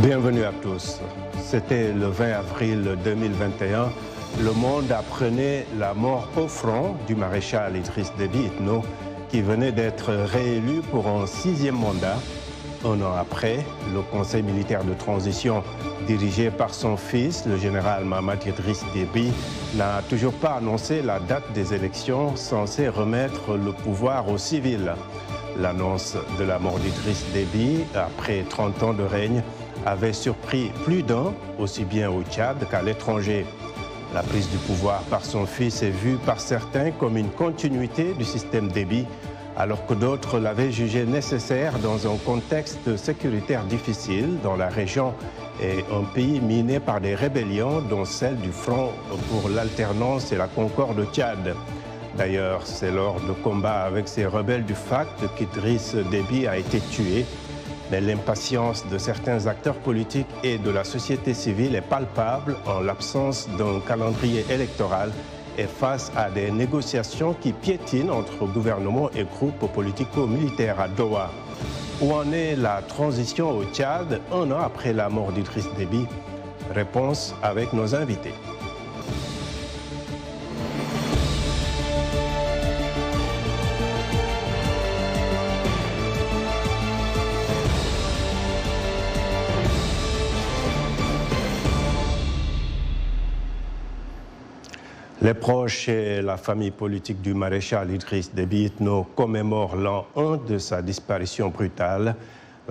Bienvenue à tous. C'était le 20 avril 2021. Le monde apprenait la mort au front du maréchal Idriss Déby Itno, qui venait d'être réélu pour un 6e mandat. Un an après, le Conseil militaire de transition, dirigé par son fils, le général Mahamat Idriss Déby, n'a toujours pas annoncé la date des élections censées remettre le pouvoir aux civils. L'annonce de la mort d'Idriss Déby, après 30 ans de règne, avait surpris plus d'un, aussi bien au Tchad qu'à l'étranger. La prise du pouvoir par son fils est vue par certains comme une continuité du système Déby, alors que d'autres l'avaient jugé nécessaire dans un contexte sécuritaire difficile dans la région et un pays miné par des rébellions, dont celle du Front pour l'alternance et la concorde au Tchad. D'ailleurs, c'est lors de combats avec ces rebelles du FACT qu'Idriss Déby a été tué. Mais l'impatience de certains acteurs politiques et de la société civile est palpable en l'absence d'un calendrier électoral et face à des négociations qui piétinent entre gouvernement et groupes politico-militaires à Doha. Où en est la transition au Tchad un an après la mort d'Idriss Déby? Réponse avec nos invités. Les proches et la famille politique du maréchal Idriss Déby Itno commémorent l'an 1 de sa disparition brutale.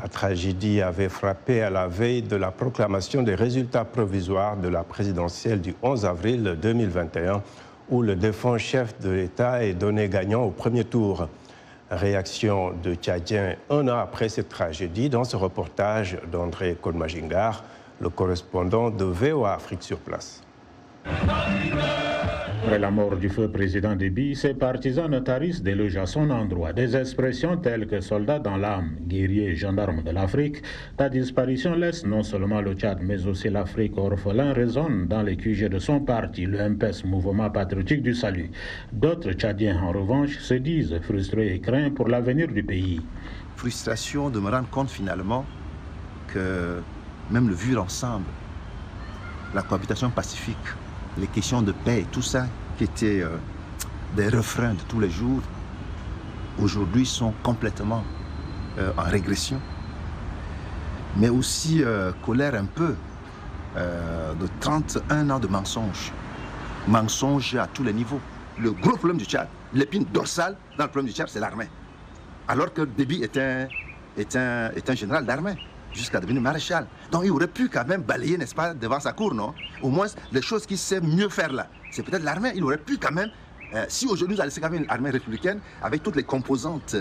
La tragédie avait frappé à la veille de la proclamation des résultats provisoires de la présidentielle du 11 avril 2021, où le défunt chef de l'État est donné gagnant au premier tour. Réaction de Tchadiens un an après cette tragédie dans ce reportage d'André Kodmajingar, le correspondant de VOA Afrique sur place. Après la mort du feu président Déby, ses partisans notarisent délogent à son endroit des expressions telles que soldat dans l'âme, guerrier et gendarme de l'Afrique. Ta disparition laisse non seulement le Tchad mais aussi l'Afrique orphelin, résonne dans les QG de son parti, le MPS, Mouvement patriotique du salut. D'autres Tchadiens, en revanche, se disent frustrés et craints pour l'avenir du pays. Frustration de me rendre compte finalement que même le vivre ensemble, la cohabitation pacifique, les questions de paix, tout ça qui était des refrains de tous les jours, aujourd'hui sont complètement en régression. Mais aussi colère un peu de 31 ans de mensonges. Mensonges à tous les niveaux. Le gros problème du Tchad, l'épine dorsale dans le problème du Tchad, c'est l'armée. Alors que Déby est un général d'armée, jusqu'à devenir maréchal. Donc il aurait pu quand même balayer, n'est-ce pas, devant sa cour, non? Au moins, les choses qu'il sait mieux faire là, c'est peut-être l'armée. Il aurait pu quand même, si aujourd'hui nous allons laisser quand même une armée républicaine, avec toutes les composantes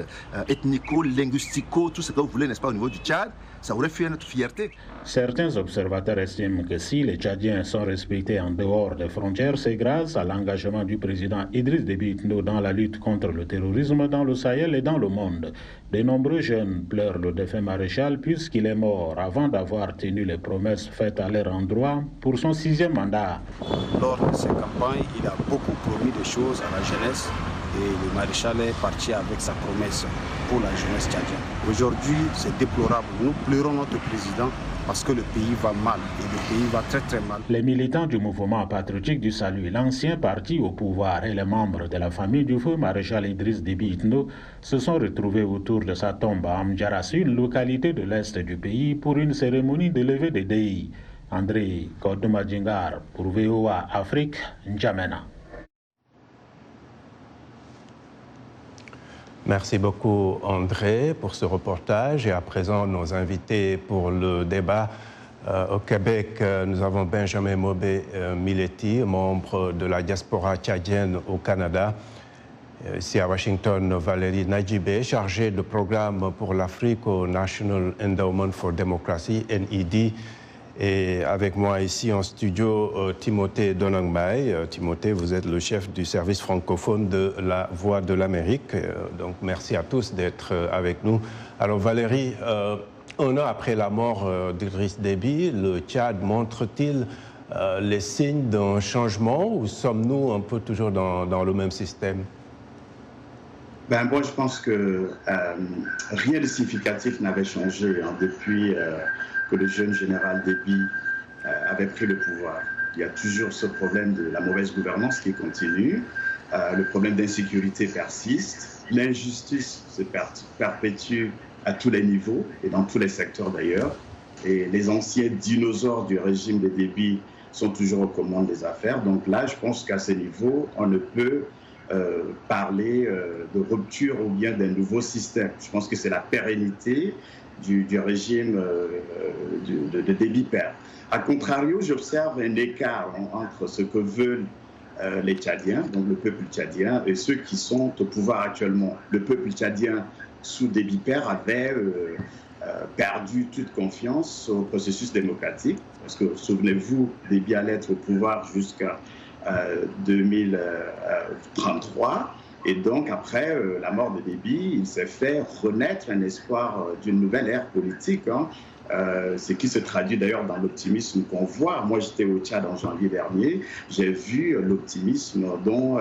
ethnico, linguistico, tout ce que vous voulez, n'est-ce pas, au niveau du Tchad, ça aurait fait notre fierté. Certains observateurs estiment que si les Tchadiens sont respectés en dehors des frontières, c'est grâce à l'engagement du président Idriss Déby Itno dans la lutte contre le terrorisme dans le Sahel et dans le monde. De nombreux jeunes pleurent le défunt maréchal puisqu'il est mort avant d'avoir tenu les promesses faites à leur endroit pour son 6e mandat. Lors de ces campagnes, il a beaucoup promis de choses à la jeunesse et le maréchal est parti avec sa promesse pour la jeunesse tchadienne. Aujourd'hui, c'est déplorable. Nous pleurons notre président parce que le pays va mal et le pays va très très mal. Les militants du mouvement patriotique du salut, l'ancien parti au pouvoir et les membres de la famille du feu maréchal Idriss Déby Itno se sont retrouvés autour de sa tombe à Amdjaras, une localité de l'est du pays, pour une cérémonie de levée des déis. André Kodmajingar pour VOA Afrique, N'Djamena. Merci beaucoup André pour ce reportage et à présent nos invités pour le débat. Au Québec, nous avons Benjamin Mobé-Miletti, membre de la diaspora tchadienne au Canada. Ici à Washington, Valérie Nadjibé, chargée de programme pour l'Afrique au National Endowment for Democracy, NED. Et avec moi ici en studio, Timothée Donangmay. Timothée, vous êtes le chef du service francophone de la Voix de l'Amérique. Donc merci à tous d'être avec nous. Alors Valérie, un an après la mort d'Idriss Déby, le Tchad montre-t-il les signes d'un changement ou sommes-nous un peu toujours dans le même système? Moi, je pense que rien de significatif n'avait changé depuis que le jeune général Déby avait pris le pouvoir. Il y a toujours ce problème de la mauvaise gouvernance qui continue, le problème d'insécurité persiste, l'injustice se perpétue à tous les niveaux et dans tous les secteurs d'ailleurs, et les anciens dinosaures du régime de Déby sont toujours aux commandes des affaires. Donc là, je pense qu'à ce niveau, on ne peut parler de rupture ou bien d'un nouveau système. Je pense que c'est la pérennité du régime de Déby père. A contrario, j'observe un écart entre ce que veulent les Tchadiens, donc le peuple tchadien, et ceux qui sont au pouvoir actuellement. Le peuple tchadien sous Déby père avait perdu toute confiance au processus démocratique, parce que, souvenez-vous, Déby allait être au pouvoir jusqu'à 2033. Et donc, après la mort de Déby, il s'est fait renaître un espoir d'une nouvelle ère politique, ce qui se traduit d'ailleurs dans l'optimisme qu'on voit. Moi, j'étais au Tchad en janvier dernier, j'ai vu l'optimisme dont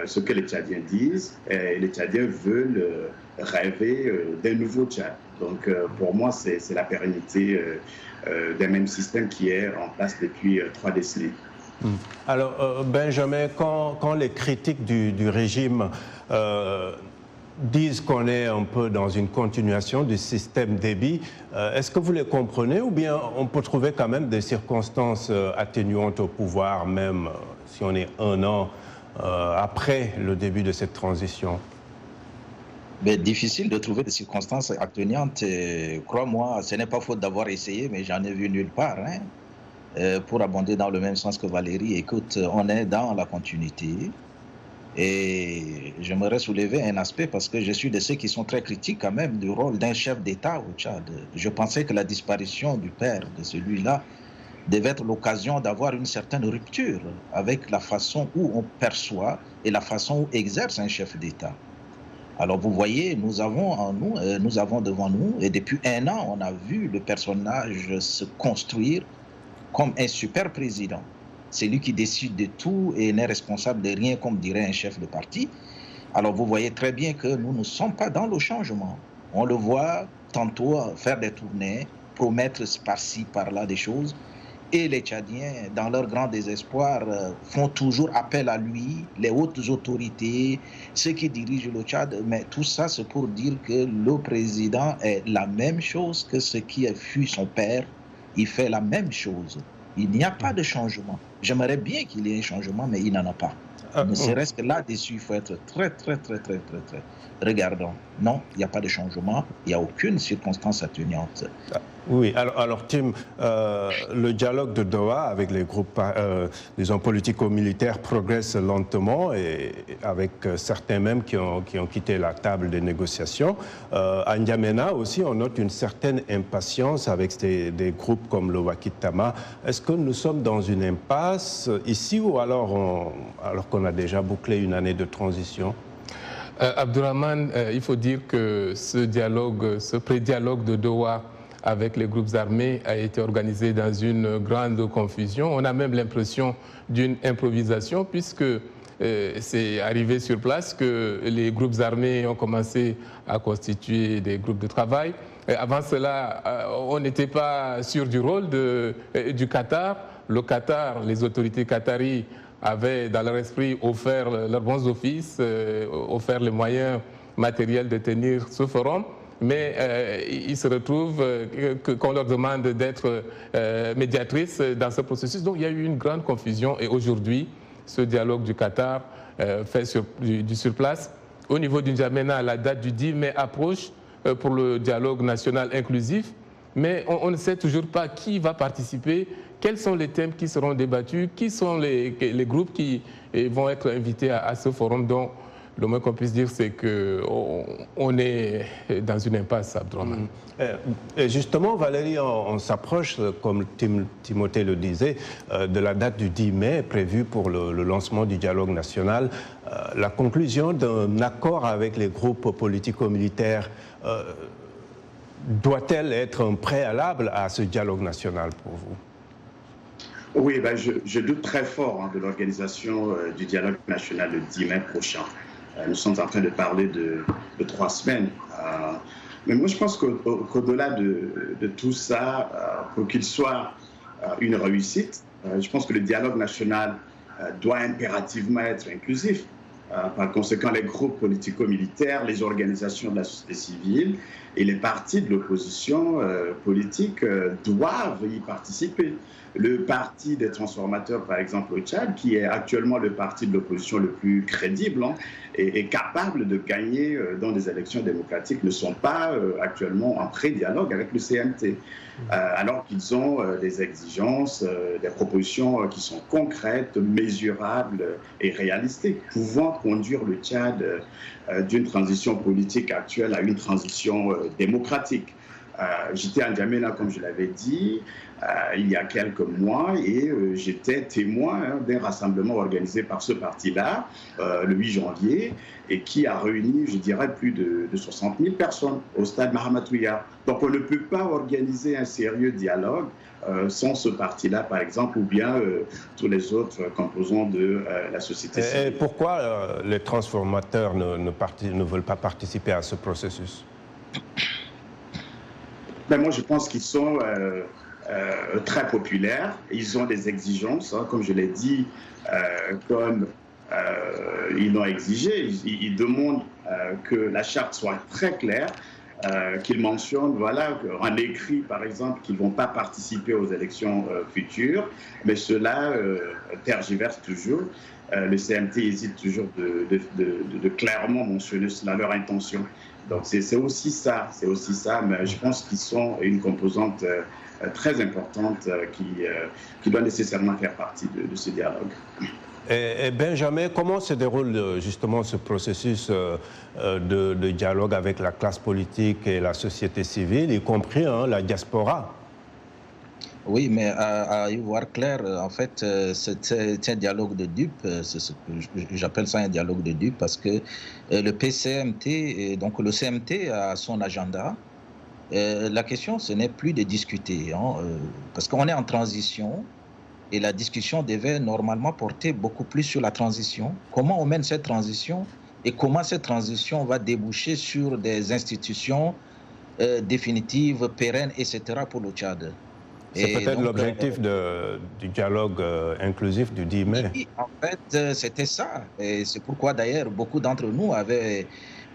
ce que les Tchadiens disent, et les Tchadiens veulent rêver d'un nouveau Tchad. Donc, pour moi, c'est la pérennité d'un même système qui est en place depuis 3 décennies. Alors, Benjamin, quand les critiques du régime disent qu'on est un peu dans une continuation du système Déby, est-ce que vous les comprenez ou bien on peut trouver quand même des circonstances atténuantes au pouvoir, même si on est 1 an après le début de cette transition? Difficile de trouver des circonstances atténuantes. Crois-moi, ce n'est pas faute d'avoir essayé, mais j'en ai vu nulle part. Pour abonder dans le même sens que Valérie, écoute, on est dans la continuité. Et j'aimerais soulever un aspect parce que je suis de ceux qui sont très critiques quand même du rôle d'un chef d'État au Tchad. Je pensais que la disparition du père de celui-là devait être l'occasion d'avoir une certaine rupture avec la façon où on perçoit et la façon où exerce un chef d'État. Alors vous voyez, nous avons devant nous, et depuis 1 an, on a vu le personnage se construire comme un super président. C'est lui qui décide de tout et n'est responsable de rien, comme dirait un chef de parti. Alors vous voyez très bien que nous ne sommes pas dans le changement. On le voit tantôt faire des tournées, promettre par-ci, par-là des choses. Et les Tchadiens, dans leur grand désespoir, font toujours appel à lui, les hautes autorités, ceux qui dirigent le Tchad. Mais tout ça, c'est pour dire que le président est la même chose que ce qui fut son père. Il fait la même chose. Il n'y a pas de changement. J'aimerais bien qu'il y ait un changement, mais il n'en a pas. Ne serait-ce que là-dessus, il faut être très regardant. Non, il n'y a pas de changement. Il n'y a aucune circonstance atténuante. Oui, alors Tim, le dialogue de Doha avec les groupes, disons, politico-militaires progresse lentement et avec certains même qui ont quitté la table des négociations. À N'Djamena aussi, on note une certaine impatience avec des groupes comme le Wakitama. Est-ce que nous sommes dans une impasse ici ou alors qu'on a déjà bouclé une année de transition? Abdourahmane, il faut dire que ce pré-dialogue de Doha avec les groupes armés a été organisé dans une grande confusion. On a même l'impression d'une improvisation puisque c'est arrivé sur place que les groupes armés ont commencé à constituer des groupes de travail. Et avant cela, on n'était pas sûr du rôle du Qatar. Le Qatar, les autorités qataries avaient dans leur esprit offert leurs bons offices, offert les moyens matériels de tenir ce forum. Mais ils se retrouvent qu'on leur demande d'être médiatrice dans ce processus. Donc il y a eu une grande confusion et aujourd'hui, ce dialogue du Qatar fait sur place. Au niveau du N'Djamena, la date du 10 mai approche pour le dialogue national inclusif, mais on ne sait toujours pas qui va participer, quels sont les thèmes qui seront débattus, qui sont les groupes qui vont être invités à ce forum. Donc, le moins qu'on puisse dire, c'est qu'on est dans une impasse, Abdourahmane. Et justement, Valérie, on s'approche, comme Timothée le disait, de la date du 10 mai prévue pour le lancement du dialogue national. La conclusion d'un accord avec les groupes politico-militaires doit-elle être un préalable à ce dialogue national pour vous? Oui, je doute très fort de l'organisation du dialogue national le 10 mai prochain. Nous sommes en train de parler de 3 semaines. Mais moi, je pense qu'au-delà de tout ça, pour qu'il soit une réussite, je pense que le dialogue national doit impérativement être inclusif. Par conséquent, les groupes politico-militaires, les organisations de la société civile et les partis de l'opposition politique doivent y participer. Le parti des transformateurs, par exemple, au Tchad, qui est actuellement le parti de l'opposition le plus crédible et capable de gagner dans des élections démocratiques, ne sont pas actuellement en pré-dialogue avec le CMT, alors qu'ils ont des exigences, des propositions qui sont concrètes, mesurables et réalistes, pouvant conduire le Tchad d'une transition politique actuelle à une transition démocratique. J'étais à N'Djamena, comme je l'avais dit, il y a quelques mois, et j'étais témoin d'un rassemblement organisé par ce parti-là, le 8 janvier, et qui a réuni, je dirais, plus de 60 000 personnes au stade Mahamatouya. Donc on ne peut pas organiser un sérieux dialogue sans ce parti-là, par exemple, ou bien tous les autres composants de la société civile. Et pourquoi les transformateurs ne veulent pas participer à ce processus ? Ben moi, je pense qu'ils sont très populaires. Ils ont des exigences, comme je l'ai dit, comme ils l'ont exigé. Ils demandent que la charte soit très claire, qu'ils mentionnent, voilà, en écrit, par exemple, qu'ils ne vont pas participer aux élections futures. Mais cela tergiverse toujours. Le CMT hésite toujours de clairement mentionner cela, leur intention. Donc c'est aussi ça, mais je pense qu'ils sont une composante très importante qui doit nécessairement faire partie de ce dialogue. Et Benjamin, comment se déroule justement ce processus de dialogue avec la classe politique et la société civile, y compris la diaspora ? Oui, mais à y voir clair, en fait, c'est un dialogue de dupes. J'appelle ça un dialogue de dupes parce que le PCMT, donc le CMT a son agenda. La question, ce n'est plus de discuter, parce qu'on est en transition et la discussion devait normalement porter beaucoup plus sur la transition. Comment on mène cette transition et comment cette transition va déboucher sur des institutions définitives, pérennes, etc. pour le Tchad. C'est peut-être l'objectif du dialogue inclusif du 10 mai. Oui, en fait, c'était ça. Et c'est pourquoi, d'ailleurs, beaucoup d'entre nous avaient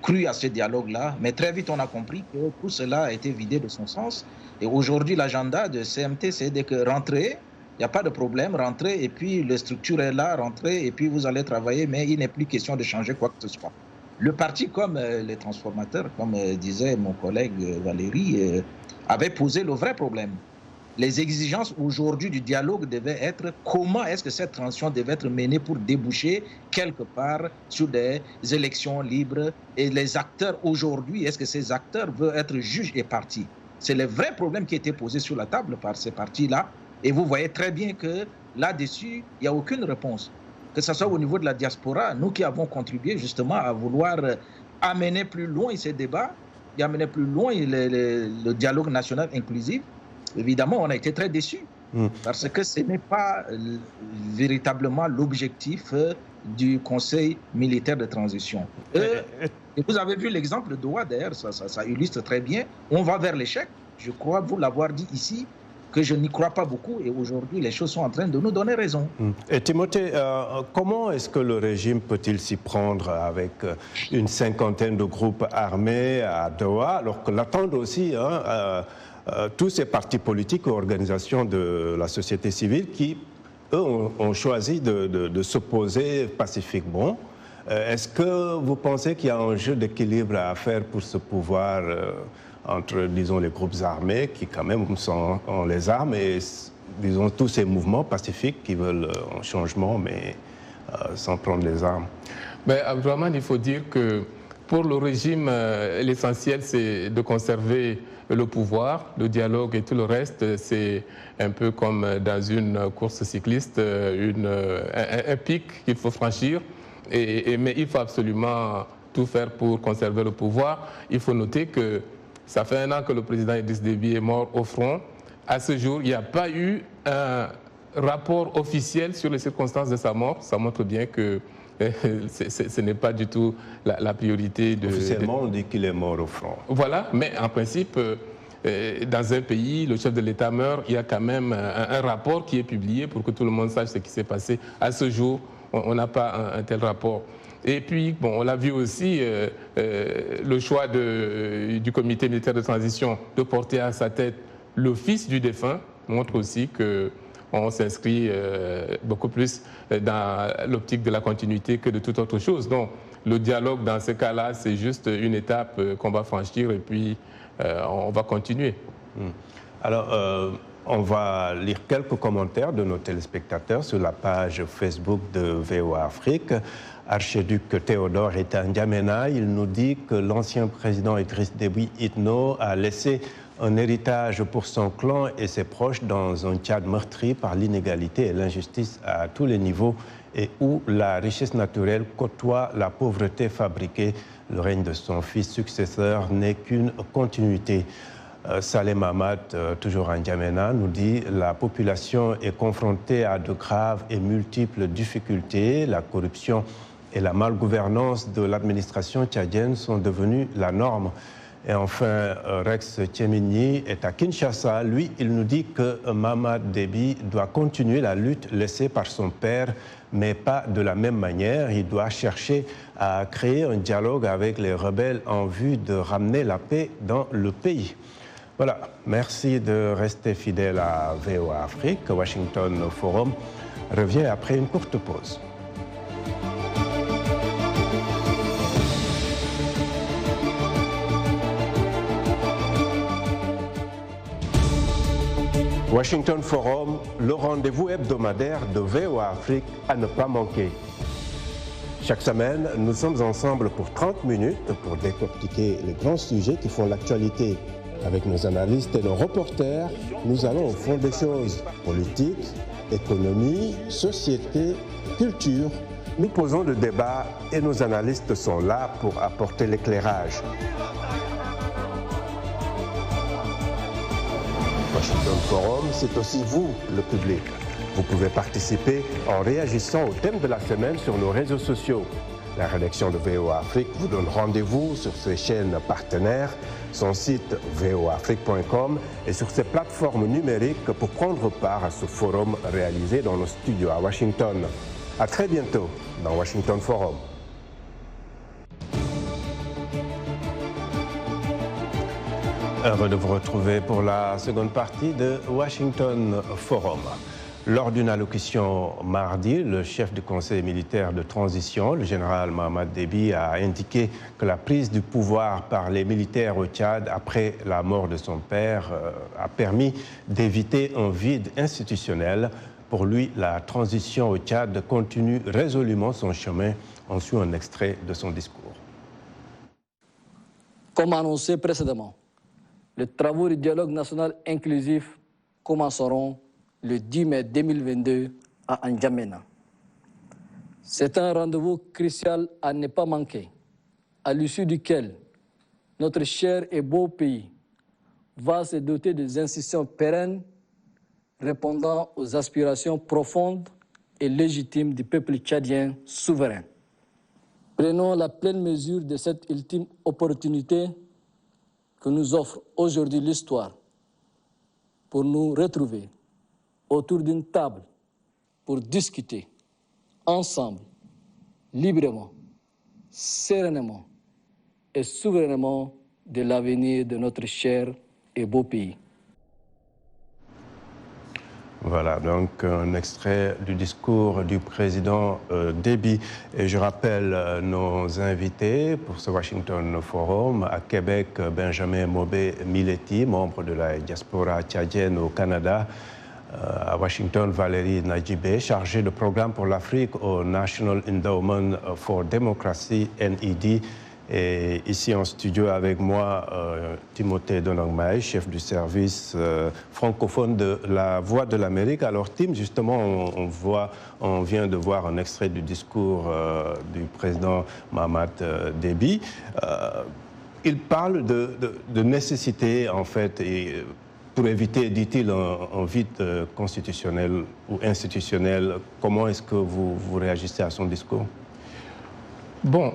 cru à ce dialogue-là. Mais très vite, on a compris que tout cela a été vidé de son sens. Et aujourd'hui, l'agenda de CMT, c'est de rentrer, il n'y a pas de problème, rentrer, et puis la structure est là, rentrer, et puis vous allez travailler, mais il n'est plus question de changer quoi que ce soit. Le parti, comme les transformateurs, comme disait mon collègue Valérie, avait posé le vrai problème. Les exigences aujourd'hui du dialogue devaient être comment est-ce que cette transition devait être menée pour déboucher quelque part sur des élections libres. Et les acteurs aujourd'hui, est-ce que ces acteurs veulent être juges et partis? C'est le vrai problème qui a été posé sur la table par ces partis-là. Et vous voyez très bien que là-dessus, il n'y a aucune réponse. Que ce soit au niveau de la diaspora, nous qui avons contribué justement à vouloir amener plus loin ces débats, et amener plus loin le dialogue national inclusif, évidemment, on a été très déçus parce que ce n'est pas véritablement l'objectif du Conseil militaire de transition. Et vous avez vu l'exemple de Doha, d'ailleurs, ça illustre très bien. On va vers l'échec. Je crois vous l'avoir dit ici, que je n'y crois pas beaucoup. Et aujourd'hui, les choses sont en train de nous donner raison. Et Timothée, comment est-ce que le régime peut-il s'y prendre avec une 50aine de groupes armés à Doha, alors que l'attendent aussi tous ces partis politiques ou organisations de la société civile qui, eux, ont choisi de s'opposer pacifiquement. Est-ce que vous pensez qu'il y a un jeu d'équilibre à faire pour ce pouvoir entre, disons, les groupes armés qui, quand même, ont les armes et, disons, tous ces mouvements pacifiques qui veulent un changement, mais sans prendre les armes? Mais, Abdourahmane, il faut dire que pour le régime, l'essentiel, c'est de conserver le pouvoir, le dialogue et tout le reste. C'est un peu comme dans une course cycliste, un pic qu'il faut franchir. Mais il faut absolument tout faire pour conserver le pouvoir. Il faut noter que ça fait 1 an que le président Idriss Déby est mort au front. À ce jour, il n'y a pas eu un rapport officiel sur les circonstances de sa mort. Ça montre bien que ce n'est pas du tout la priorité de... Officiellement, on dit qu'il est mort au front. Voilà, mais en principe, dans un pays, le chef de l'État meurt, il y a quand même un rapport qui est publié pour que tout le monde sache ce qui s'est passé. À ce jour, on n'a pas un tel rapport. Et puis, bon, on l'a vu aussi, le choix du comité militaire de transition de porter à sa tête le fils du défunt montre aussi qu'on s'inscrit beaucoup plus dans l'optique de la continuité que de toute autre chose. Donc, le dialogue dans ce cas-là, c'est juste une étape qu'on va franchir et puis on va continuer. Alors, on va lire quelques commentaires de nos téléspectateurs sur la page Facebook de VOA Afrique. Archiduc Théodore est à N'Djamena. Il nous dit que l'ancien président Idriss Déby Itno a laissé un héritage pour son clan et ses proches dans un Tchad meurtri par l'inégalité et l'injustice à tous les niveaux et où la richesse naturelle côtoie la pauvreté fabriquée. Le règne de son fils successeur n'est qu'une continuité. Saleh Mamad, toujours en N'Djamena, nous dit « La population est confrontée à de graves et multiples difficultés. La corruption et la malgouvernance de l'administration tchadienne sont devenues la norme. » Et enfin, Rex Tchemini est à Kinshasa. Lui, il nous dit que Mamad Déby doit continuer la lutte laissée par son père, mais pas de la même manière. Il doit chercher à créer un dialogue avec les rebelles en vue de ramener la paix dans le pays. Voilà, merci de rester fidèle à VOA Afrique. Washington Forum revient après une courte pause. Washington Forum, le rendez-vous hebdomadaire de VOA Afrique à ne pas manquer. Chaque semaine, nous sommes ensemble pour 30 minutes pour décortiquer les grands sujets qui font l'actualité. Avec nos analystes et nos reporters, nous allons au fond des choses. Politique, économie, société, culture. Nous posons le débat et nos analystes sont là pour apporter l'éclairage. Washington Forum, c'est aussi vous, le public. Vous pouvez participer en réagissant au thème de la semaine sur nos réseaux sociaux. La rédaction de VOA Afrique vous donne rendez-vous sur ses chaînes partenaires, son site voafrique.com et sur ses plateformes numériques pour prendre part à ce forum réalisé dans nos studios à Washington. À très bientôt dans Washington Forum. Heureux de vous retrouver pour la seconde partie de Washington Forum. Lors d'une allocution mardi, le chef du conseil militaire de transition, le général Mamad Déby, a indiqué que la prise du pouvoir par les militaires au Tchad après la mort de son père a permis d'éviter un vide institutionnel. Pour lui, la transition au Tchad continue résolument son chemin. On suit un extrait de son discours. Comme annoncé précédemment, les travaux du dialogue national inclusif commenceront le 10 mai 2022 à N'Djamena. C'est un rendez-vous crucial à ne pas manquer, à l'issue duquel notre cher et beau pays va se doter des institutions pérennes répondant aux aspirations profondes et légitimes du peuple tchadien souverain. Prenons la pleine mesure de cette ultime opportunité que nous offre aujourd'hui l'histoire pour nous retrouver autour d'une table pour discuter ensemble, librement, sereinement et souverainement de l'avenir de notre cher et beau pays. Voilà, donc un extrait du discours du président Déby. Et je rappelle nos invités pour ce Washington Forum. À Québec, Benjamin Mobé-Mileti, membre de la diaspora tchadienne au Canada. À Washington, Valérie Nadjibé, chargée de programme pour l'Afrique au National Endowment for Democracy, NED. Et ici en studio avec moi, Timothée Donangmaï, chef du service francophone de la Voix de l'Amérique. Alors Tim, justement, on vient de voir un extrait du discours du président Mamad Déby. Il parle de nécessité, en fait, et pour éviter, dit-il, un vide constitutionnel ou institutionnel. Comment est-ce que vous réagissez à son discours ? Bon,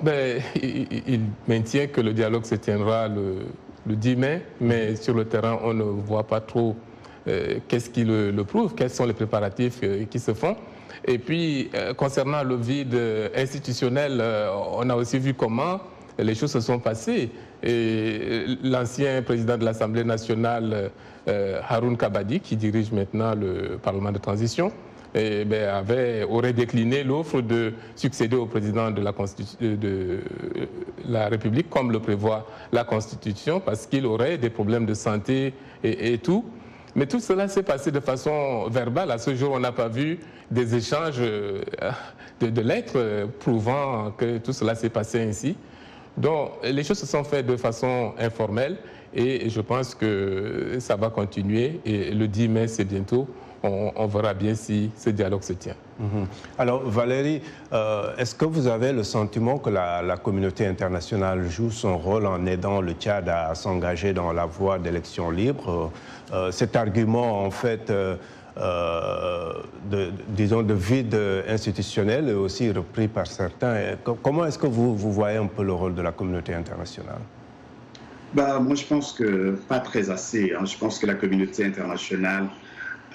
il maintient que le dialogue se tiendra le 10 mai, mais sur le terrain, on ne voit pas trop qu'est-ce qui le prouve, quels sont les préparatifs qui se font. Et puis, concernant le vide institutionnel, on a aussi vu comment les choses se sont passées. L'ancien président de l'Assemblée nationale, Haroun Kabadi, qui dirige maintenant le Parlement de transition, aurait décliné l'offre de succéder au président de la République, comme le prévoit la Constitution, parce qu'il aurait des problèmes de santé et tout. Mais tout cela s'est passé de façon verbale. À ce jour, on n'a pas vu des échanges de lettres prouvant que tout cela s'est passé ainsi. Donc, les choses se sont faites de façon informelle et je pense que ça va continuer. Et le 10 mai, c'est bientôt. On verra bien si ce dialogue se tient. Alors Valérie, est-ce que vous avez le sentiment que la communauté internationale joue son rôle en aidant le Tchad à s'engager dans la voie d'élections libres? Cet argument, en fait, de vide institutionnel est aussi repris par certains. Comment est-ce que vous voyez un peu le rôle de la communauté internationale? Moi, je pense que pas très assez. Je pense que la communauté internationale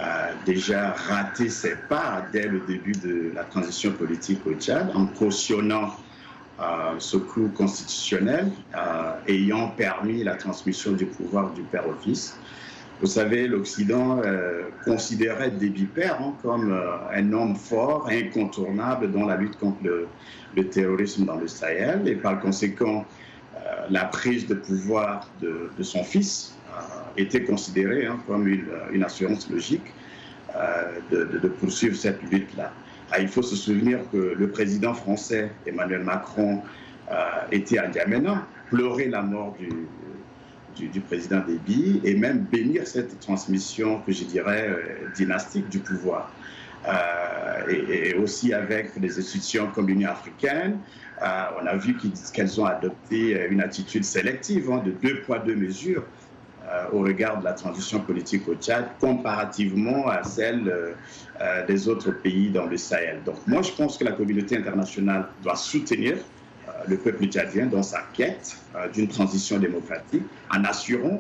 a déjà raté ses pas dès le début de la transition politique au Tchad en cautionnant ce coup constitutionnel ayant permis la transmission du pouvoir du père au fils. Vous savez, l'Occident considérait Déby Père comme un homme fort, incontournable dans la lutte contre le terrorisme dans le Sahel et par conséquent, la prise de pouvoir de son fils était considérée comme une assurance logique de poursuivre cette lutte-là. Il faut se souvenir que le président français, Emmanuel Macron, était à N'Djamena, pleurait la mort du président Déby et même bénir cette transmission que je dirais dynastique du pouvoir. Et aussi avec des institutions comme l'Union africaine, on a vu qu'elles ont adopté une attitude sélective de 2 poids 2 mesures au regard de la transition politique au Tchad comparativement à celle des autres pays dans le Sahel. Donc moi je pense que la communauté internationale doit soutenir le peuple tchadien dans sa quête d'une transition démocratique en assurant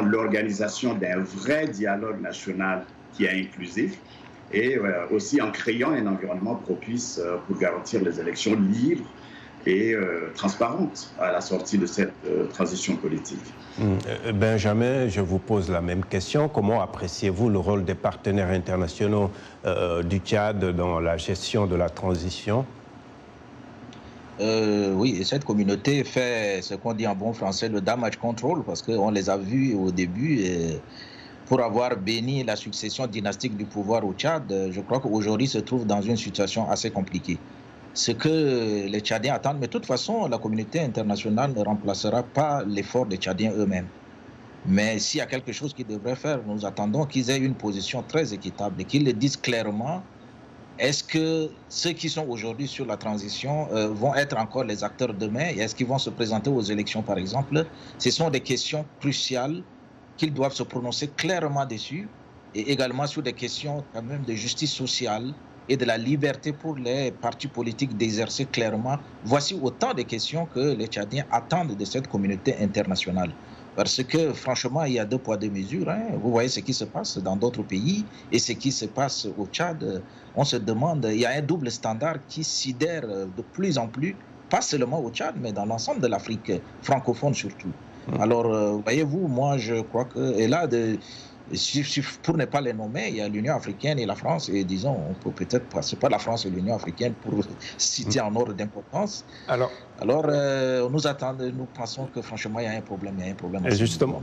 l'organisation d'un vrai dialogue national qui est inclusif et aussi en créant un environnement propice pour garantir les élections libres et transparentes à la sortie de cette transition politique. Benjamin, je vous pose la même question. Comment appréciez-vous le rôle des partenaires internationaux du Tchad dans la gestion de la transition? Oui, et cette communauté fait ce qu'on dit en bon français le damage control, parce qu'on les a vus au début pour avoir béni la succession dynastique du pouvoir au Tchad. Je crois qu'aujourd'hui se trouve dans une situation assez compliquée. Ce que les Tchadiens attendent, mais de toute façon, la communauté internationale ne remplacera pas l'effort des Tchadiens eux-mêmes. Mais s'il y a quelque chose qu'ils devraient faire, nous attendons qu'ils aient une position très équitable et qu'ils le disent clairement. Est-ce que ceux qui sont aujourd'hui sur la transition vont être encore les acteurs demain? Et est-ce qu'ils vont se présenter aux élections, par exemple? Ce sont des questions cruciales qu'ils doivent se prononcer clairement dessus, et également sur des questions quand même de justice sociale et de la liberté pour les partis politiques d'exercer clairement. Voici autant de questions que les Tchadiens attendent de cette communauté internationale. Parce que, franchement, il y a 2 poids 2 mesures. Vous voyez ce qui se passe dans d'autres pays et ce qui se passe au Tchad. On se demande, il y a un double standard qui sidère de plus en plus, pas seulement au Tchad, mais dans l'ensemble de l'Afrique francophone surtout. Alors, voyez-vous, moi, je crois que... Et là, pour ne pas les nommer, il y a l'Union africaine et la France, et disons, on peut peut-être passer par la France et l'Union africaine pour citer en ordre d'importance. Alors nous pensons que franchement, il y a un problème. Et justement,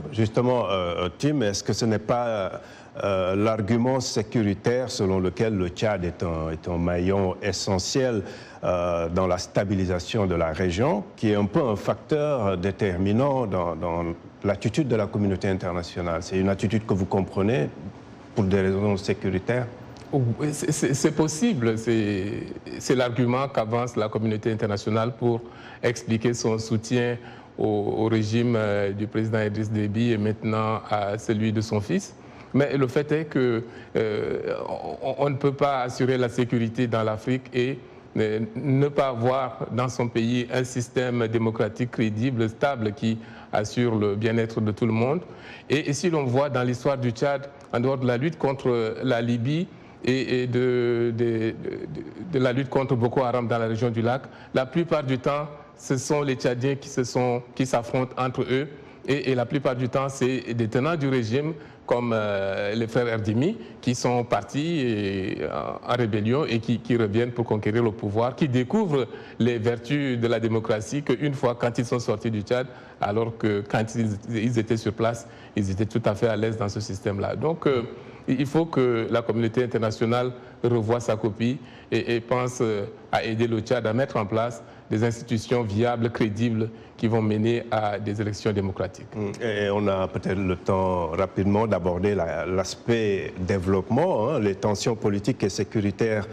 Tim, est-ce que ce n'est pas l'argument sécuritaire selon lequel le Tchad est un maillon essentiel dans la stabilisation de la région, qui est un peu un facteur déterminant dans l'attitude de la communauté internationale? C'est une attitude que vous comprenez pour des raisons sécuritaires? C'est possible. C'est l'argument qu'avance la communauté internationale pour expliquer son soutien au régime du président Idriss Déby et maintenant à celui de son fils. Mais le fait est qu'on ne peut pas assurer la sécurité dans l'Afrique et ne pas avoir dans son pays un système démocratique crédible, stable, qui assure le bien-être de tout le monde. Et si l'on voit dans l'histoire du Tchad, en dehors de la lutte contre la Libye et de la lutte contre Boko Haram dans la région du lac, la plupart du temps, ce sont les Tchadiens qui s'affrontent entre eux. Et la plupart du temps, c'est des tenants du régime, comme les frères Erdimi, qui sont partis en rébellion et qui reviennent pour conquérir le pouvoir, qui découvrent les vertus de la démocratie qu'une fois, quand ils sont sortis du Tchad, alors que quand ils étaient sur place, ils étaient tout à fait à l'aise dans ce système-là. Donc, il faut que la communauté internationale revoie sa copie et pense à aider le Tchad à mettre en place des institutions viables, crédibles, qui vont mener à des élections démocratiques. Et on a peut-être le temps rapidement d'aborder l'aspect développement. Hein. Les tensions politiques et sécuritaires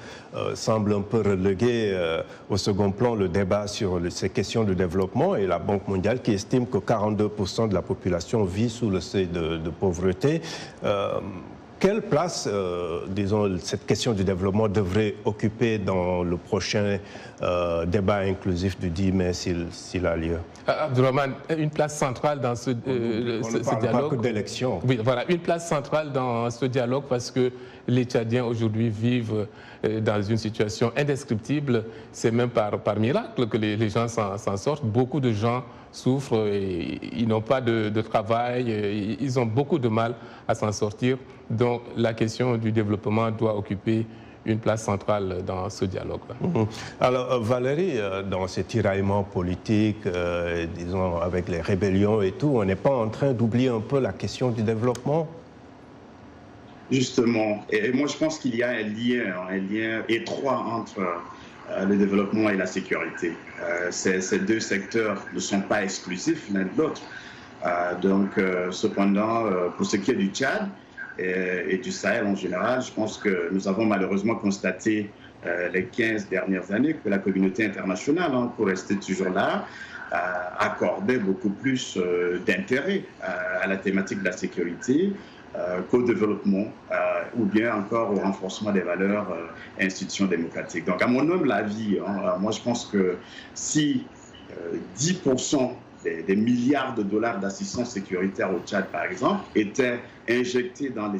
semblent un peu reléguer au second plan le débat sur ces questions de développement, et la Banque mondiale qui estime que 42% de la population vit sous le seuil de pauvreté. Quelle place, disons, cette question du développement devrait occuper dans le prochain débat inclusif du 10 mai s'il a lieu? Abdourahmane, une place centrale dans ce dialogue. On ne parle pas que d'élections. Oui, voilà, une place centrale dans ce dialogue parce que les Tchadiens aujourd'hui vivent dans une situation indescriptible. C'est même par miracle que les gens s'en sortent. Beaucoup de gens souffrent et ils n'ont pas de travail, ils ont beaucoup de mal à s'en sortir. Donc la question du développement doit occuper une place centrale dans ce dialogue-là. Alors Valérie, dans ces tiraillements politiques, disons avec les rébellions et tout, on n'est pas en train d'oublier un peu la question du développement? Justement, et moi je pense qu'il y a un lien étroit entre le développement et la sécurité. Ces deux secteurs ne sont pas exclusifs l'un de l'autre. Cependant, pour ce qui est du Tchad et du Sahel en général, je pense que nous avons malheureusement constaté les 15 dernières années que la communauté internationale, pour rester toujours là, accordait beaucoup plus d'intérêt à la thématique de la sécurité qu'au développement ou bien encore au renforcement des valeurs et institutions démocratiques. Donc à mon humble avis, moi je pense que si 10% des milliards de dollars d'assistance sécuritaire au Tchad, par exemple, étaient injectés dans les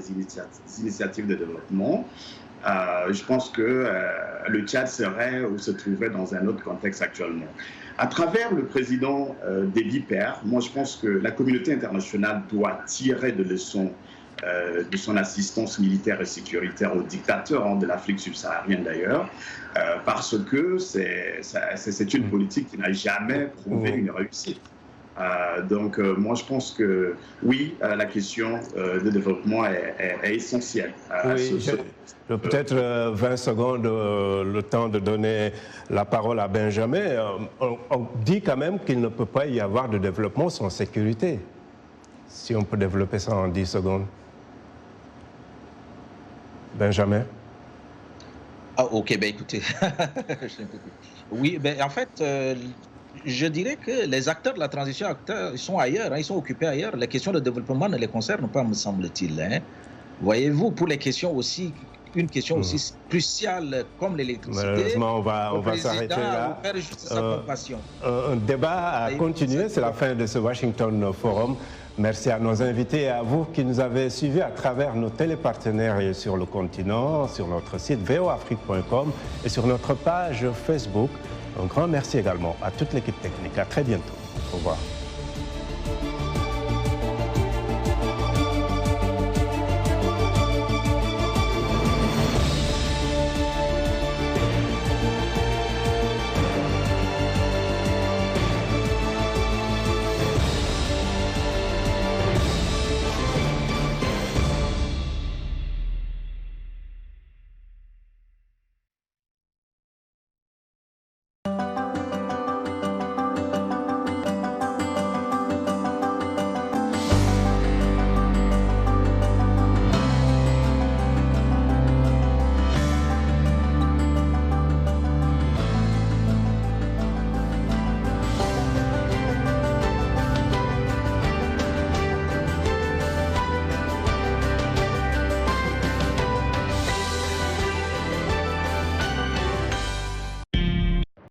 initiatives de développement, je pense que le Tchad serait ou se trouverait dans un autre contexte actuellement. À travers le président Déby Père, moi je pense que la communauté internationale doit tirer des leçons de son assistance militaire et sécuritaire aux dictateurs de l'Afrique subsaharienne d'ailleurs, parce que c'est une politique qui n'a jamais prouvé une réussite. Moi je pense que oui, la question de développement est essentielle. Peut-être 20 secondes, le temps de donner la parole à Benjamin. On dit quand même qu'il ne peut pas y avoir de développement sans sécurité. Si on peut développer ça en 10 secondes. Benjamin? Ok, écoutez. Oui, en fait, je dirais que les acteurs de la transition, ils sont ailleurs, ils sont occupés ailleurs. Les questions de développement ne les concernent pas, me semble-t-il. Voyez-vous, pour les questions aussi, une question aussi cruciale comme l'électricité. Malheureusement, on va s'arrêter là. Un débat à continuer, c'est la fin de ce Washington Forum. Merci à nos invités et à vous qui nous avez suivis à travers nos télépartenaires et sur le continent, sur notre site voafrique.com et sur notre page Facebook. Un grand merci également à toute l'équipe technique. À très bientôt. Au revoir.